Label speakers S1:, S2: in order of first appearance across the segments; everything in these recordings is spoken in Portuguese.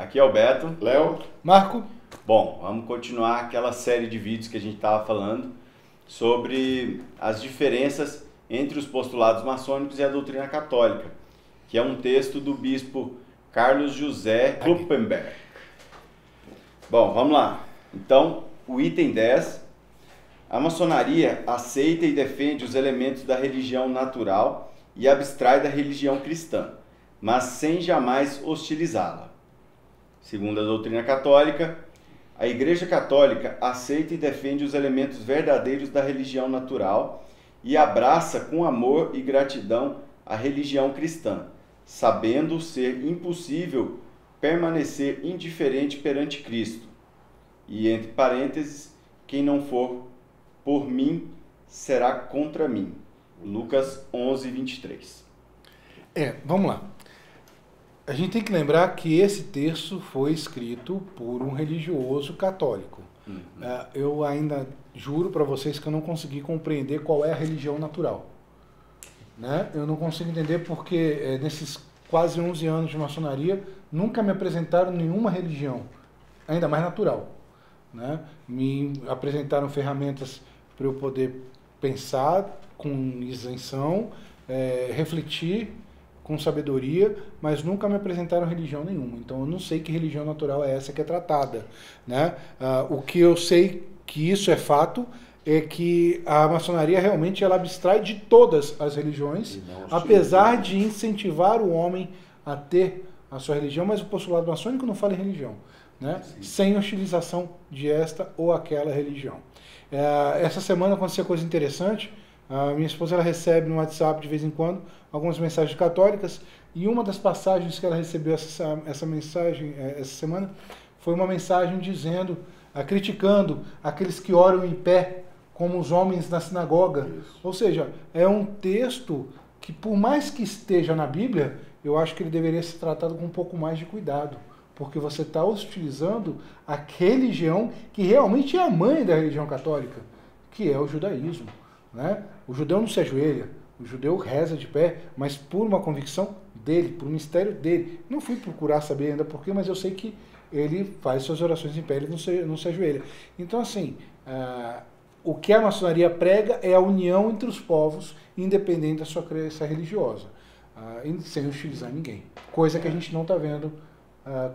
S1: Aqui é o Beto.
S2: Léo.
S3: Marco.
S1: Bom, vamos continuar aquela série de vídeos que a gente estava falando sobre as diferenças entre os postulados maçônicos e a doutrina católica, que é um texto do bispo Carlos José Kloppenberg. Bom, vamos lá. Então, o item 10. A maçonaria aceita e defende os elementos da religião natural e abstrai da religião cristã, mas sem jamais hostilizá-la. Segundo a doutrina católica, a Igreja Católica aceita e defende os elementos verdadeiros da religião natural e abraça com amor e gratidão a religião cristã, sabendo ser impossível permanecer indiferente perante Cristo. E, entre parênteses, quem não for por mim será contra mim. Lucas 11, 23.
S3: Vamos lá. A gente tem que lembrar que esse texto foi escrito por um religioso católico. Eu ainda juro para vocês que eu não consegui compreender qual é a religião natural. Né? Eu não consigo entender porque nesses quase 11 anos de maçonaria nunca me apresentaram nenhuma religião, ainda mais natural. Né? Me apresentaram ferramentas para eu poder pensar com isenção, refletir com sabedoria, mas nunca me apresentaram religião nenhuma. Então eu não sei que religião natural é essa que é tratada. Né? O que eu sei que isso é fato é que a maçonaria realmente ela abstrai de todas as religiões, apesar de incentivar o homem a ter a sua religião, mas o postulado maçônico não fala em religião. Né? Sem hostilização de esta ou aquela religião. Essa semana aconteceu coisa interessante. A minha esposa ela recebe no WhatsApp de vez em quando algumas mensagens católicas e uma das passagens que ela recebeu essa mensagem essa semana foi uma mensagem dizendo, criticando aqueles que oram em pé como os homens na sinagoga. Isso. Ou seja, é um texto que por mais que esteja na Bíblia, eu acho que ele deveria ser tratado com um pouco mais de cuidado. Porque você está hostilizando a religião que realmente é a mãe da religião católica, que é o judaísmo. Né? O judeu não se ajoelha, o judeu reza de pé, mas por uma convicção dele, por um mistério dele. Não fui procurar saber ainda porquê, mas eu sei que ele faz suas orações em pé, ele não se ajoelha. Então, assim, o que a maçonaria prega é a união entre os povos, independente da sua crença religiosa, sem hostilizar ninguém. Coisa que a gente não está vendo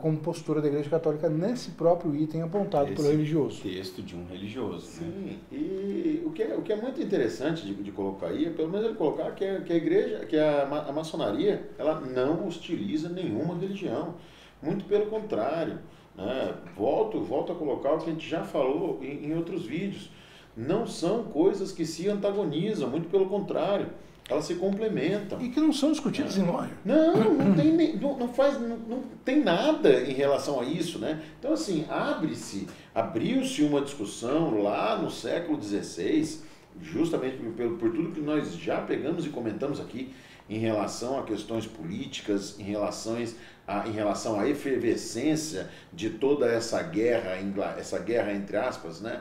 S3: como postura da Igreja Católica nesse próprio item apontado pelo religioso.
S1: Texto de um religioso.
S2: Sim, né? E o que é muito interessante de colocar aí, é pelo menos ele colocar que a Igreja, que a maçonaria, ela não hostiliza nenhuma religião. Muito pelo contrário. Né? Volto a colocar o que a gente já falou em outros vídeos. Não são coisas que se antagonizam, muito pelo contrário. Elas se complementam.
S3: E que não são discutidas em loja.
S2: Não tem nada em relação a isso, né? Então, assim, abriu-se uma discussão lá no século XVI, justamente por tudo que nós já pegamos e comentamos aqui, em relação a questões políticas, em relação à efervescência de toda essa guerra entre aspas, né?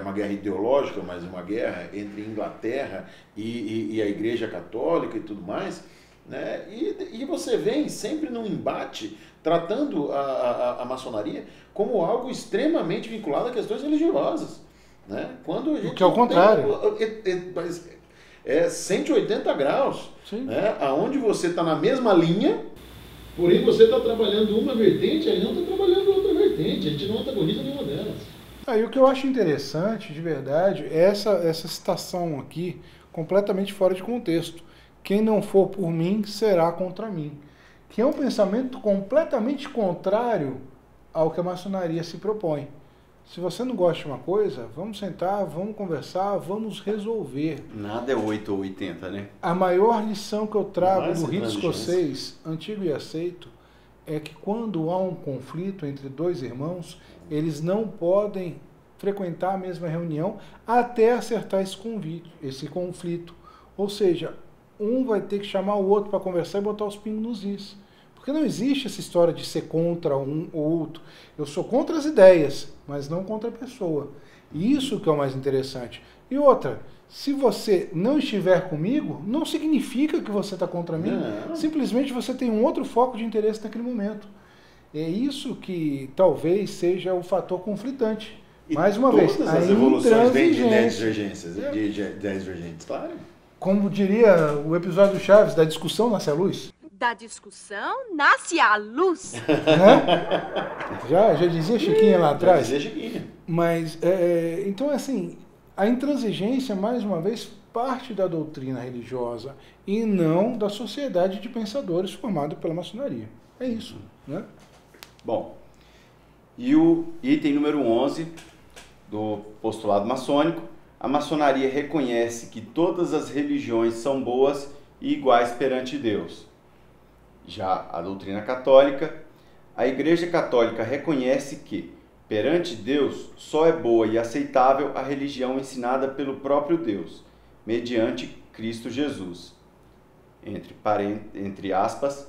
S2: Uma guerra ideológica, mas uma guerra entre Inglaterra e a Igreja Católica e tudo mais, né? E você vem sempre num embate tratando a maçonaria como algo extremamente vinculado a questões religiosas, né? Quando a gente
S3: o que é o contrário.
S2: 180 graus, né? Aonde você está na mesma linha, porém você está trabalhando uma vertente, aí não está trabalhando outra vertente, a gente não antagoniza nenhuma delas.
S3: E o que eu acho interessante, de verdade, é essa citação aqui, completamente fora de contexto. Quem não for por mim, será contra mim. Que é um pensamento completamente contrário ao que a maçonaria se propõe. Se você não gosta de uma coisa, vamos sentar, vamos conversar, vamos resolver.
S1: Nada é 8 ou 80, né?
S3: A maior lição que eu trago do rito escocês, antigo e aceito, é que quando há um conflito entre dois irmãos, eles não podem frequentar a mesma reunião até acertar esse conflito. Ou seja, um vai ter que chamar o outro para conversar e botar os pingos nos is. Porque não existe essa história de ser contra um ou outro. Eu sou contra as ideias, mas não contra a pessoa. Isso que é o mais interessante. E outra, se você não estiver comigo, não significa que você está contra mim.
S2: Não.
S3: Simplesmente você tem um outro foco de interesse naquele momento. É isso que talvez seja o fator conflitante.
S2: E
S3: Mais uma vez,
S2: todas
S3: a
S2: as evoluções vêm de 10
S3: intransigência.
S2: divergências, de 10 divergentes, claro.
S3: Como diria o episódio do Chaves, da discussão nasce a luz.
S4: Da discussão nasce a luz.
S3: Né? Já dizia Chiquinha lá atrás.
S2: Já dizia Chiquinha.
S3: Mas, então, assim, a intransigência, mais uma vez, parte da doutrina religiosa e não da sociedade de pensadores formada pela maçonaria. É isso, né?
S1: Bom, e o item número 11 do postulado maçônico: a maçonaria reconhece que todas as religiões são boas e iguais perante Deus. Já a doutrina católica: a Igreja Católica reconhece que, perante Deus, só é boa e aceitável a religião ensinada pelo próprio Deus, mediante Cristo Jesus. Entre aspas,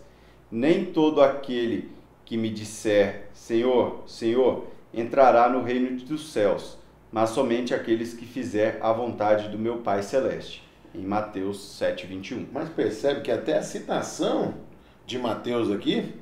S1: nem todo aquele que me disser Senhor, Senhor, entrará no reino dos céus, mas somente aqueles que fizer a vontade do meu Pai Celeste. Em Mateus 7:21.
S2: Mas percebe que até a citação de Mateus aqui,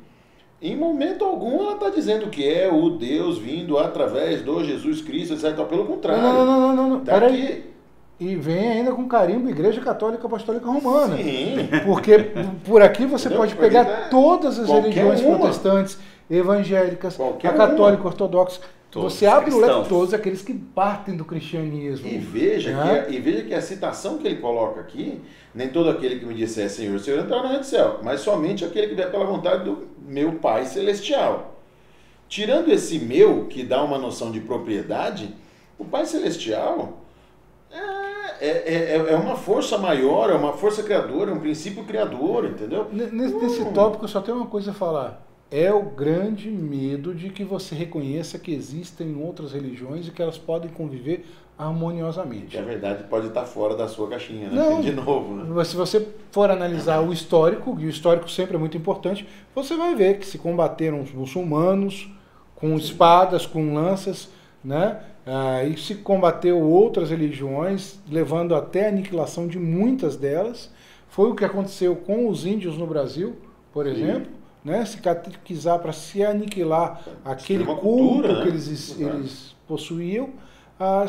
S2: em momento algum ela está dizendo que é o Deus vindo através do Jesus Cristo, etc. Pelo contrário.
S3: Não.
S2: Tá
S3: Peraí.
S2: aqui.
S3: E vem ainda com carimbo Igreja Católica Apostólica Romana.
S2: Sim.
S3: Porque por aqui você
S2: Entendeu?
S3: pode
S2: Porque
S3: pegar
S2: tá
S3: todas as
S2: qualquer
S3: religiões
S2: uma.
S3: protestantes, evangélicas,
S2: Qualquer
S3: a católica
S2: uma.
S3: ortodoxa.
S1: Todos
S3: Você abre o leque
S1: cristãos.
S3: todos aqueles que partem do cristianismo.
S2: E veja,
S3: né?
S2: que a citação que ele coloca aqui, nem todo aquele que me disser Senhor, Senhor, entrará no reino do céu, mas somente aquele que vier pela vontade do meu Pai Celestial. Tirando esse meu, que dá uma noção de propriedade, o Pai Celestial é uma força maior, é uma força criadora, é um princípio criador, entendeu?
S3: Nesse tópico eu só tenho uma coisa a falar. É o grande medo de que você reconheça que existem outras religiões e que elas podem conviver harmoniosamente.
S2: Que a verdade pode estar fora da sua caixinha, né?
S3: Não.
S2: De novo, né?
S3: Se você for analisar o histórico, e o histórico sempre é muito importante, você vai ver que se combateram os muçulmanos com espadas, com lanças, né? E se combateu outras religiões, levando até a aniquilação de muitas delas. Foi o que aconteceu com os índios no Brasil, por exemplo. Né, se catequizar para se aniquilar aquele
S2: uma
S3: culto
S2: cultura, né?
S3: que eles possuíam,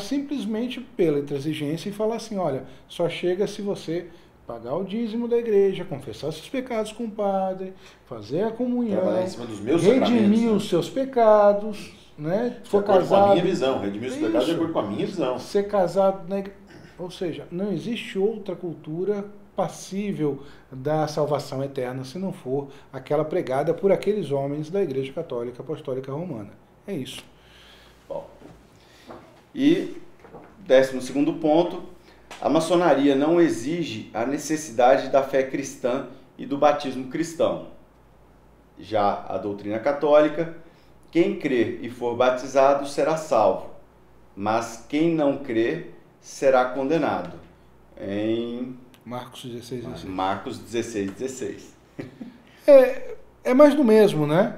S3: simplesmente pela intransigência e falar assim, olha, só chega se você pagar o dízimo da igreja, confessar seus pecados com o padre, fazer a comunhão,
S2: Trabalhar em cima dos meus
S3: redimir
S2: sacramentos, né?
S3: os seus pecados, né,
S2: De
S3: for
S2: acordo com a
S3: casado,
S2: minha visão, redimir os pecados de
S3: Isso.
S2: acordo com a minha visão.
S3: ser casado na igreja. Ou seja, não existe outra cultura passível da salvação eterna se não for aquela pregada por aqueles homens da Igreja Católica Apostólica Romana. É isso.
S1: Bom. E 12º ponto: a maçonaria não exige a necessidade da fé cristã e do batismo cristão. Já a doutrina católica: quem crer e for batizado será salvo, mas quem não crer será condenado. Em
S3: Marcos 16:16.
S1: Marcos 16:16.
S3: É mais do mesmo, né?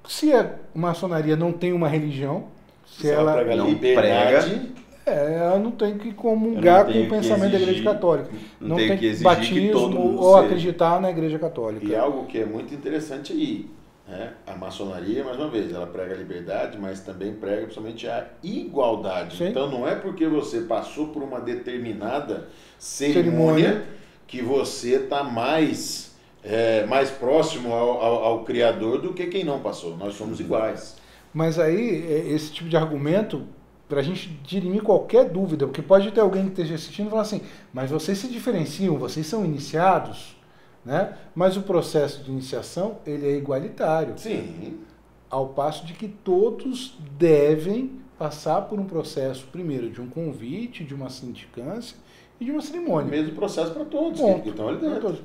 S3: Se a maçonaria não tem uma religião, se ela
S2: prega
S1: não
S2: liberdade,
S3: ela não tem que comungar com
S1: tenho
S3: o
S1: que
S3: pensamento da Igreja
S1: exigir-
S3: Católica.
S1: não
S3: Não
S1: tenho
S3: tem
S1: que exigir que todo
S3: batismo
S1: mundo
S3: ou
S1: seja.
S3: acreditar na Igreja Católica.
S2: e algo que é muito interessante aí, né? A maçonaria, mais uma vez, ela prega a liberdade, mas também prega principalmente a igualdade.
S3: Sim.
S2: Então não é porque você passou por uma determinada
S3: Cerimônia.
S2: cerimônia que você está mais próximo ao Criador do que quem não passou. Nós somos iguais.
S3: Mas aí, esse tipo de argumento, para a gente dirimir qualquer dúvida, porque pode ter alguém que esteja assistindo e falar assim, mas vocês se diferenciam, vocês são iniciados, né? Mas o processo de iniciação, ele é igualitário,
S2: Sim.
S3: ao passo de que todos devem passar por um processo, primeiro, de um convite, de uma sindicância e de uma
S2: O
S3: cerimônia.
S2: mesmo processo para todos
S3: Ponto.
S2: que estão ali
S3: Para
S2: dentro.
S3: todos.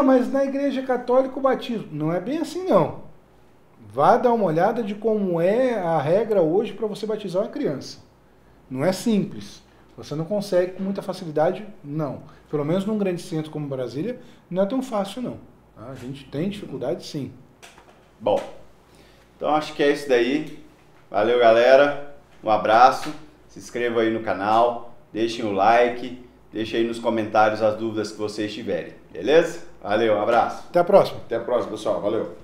S3: Mas na Igreja Católica o batismo. Não é bem assim, não. Vá dar uma olhada de como é a regra hoje para você batizar uma criança. Não é simples. Você não consegue com muita facilidade, não. Pelo menos num grande centro como Brasília, não é tão fácil, não. Tá? A gente tem dificuldade, sim.
S1: Bom, então acho que é isso daí. Valeu, galera. Um abraço. Se inscrevam aí no canal. Deixem o like. Deixem aí nos comentários as dúvidas que vocês tiverem. Beleza? Valeu, um abraço.
S3: Até a próxima.
S2: Até a próxima, pessoal. Valeu.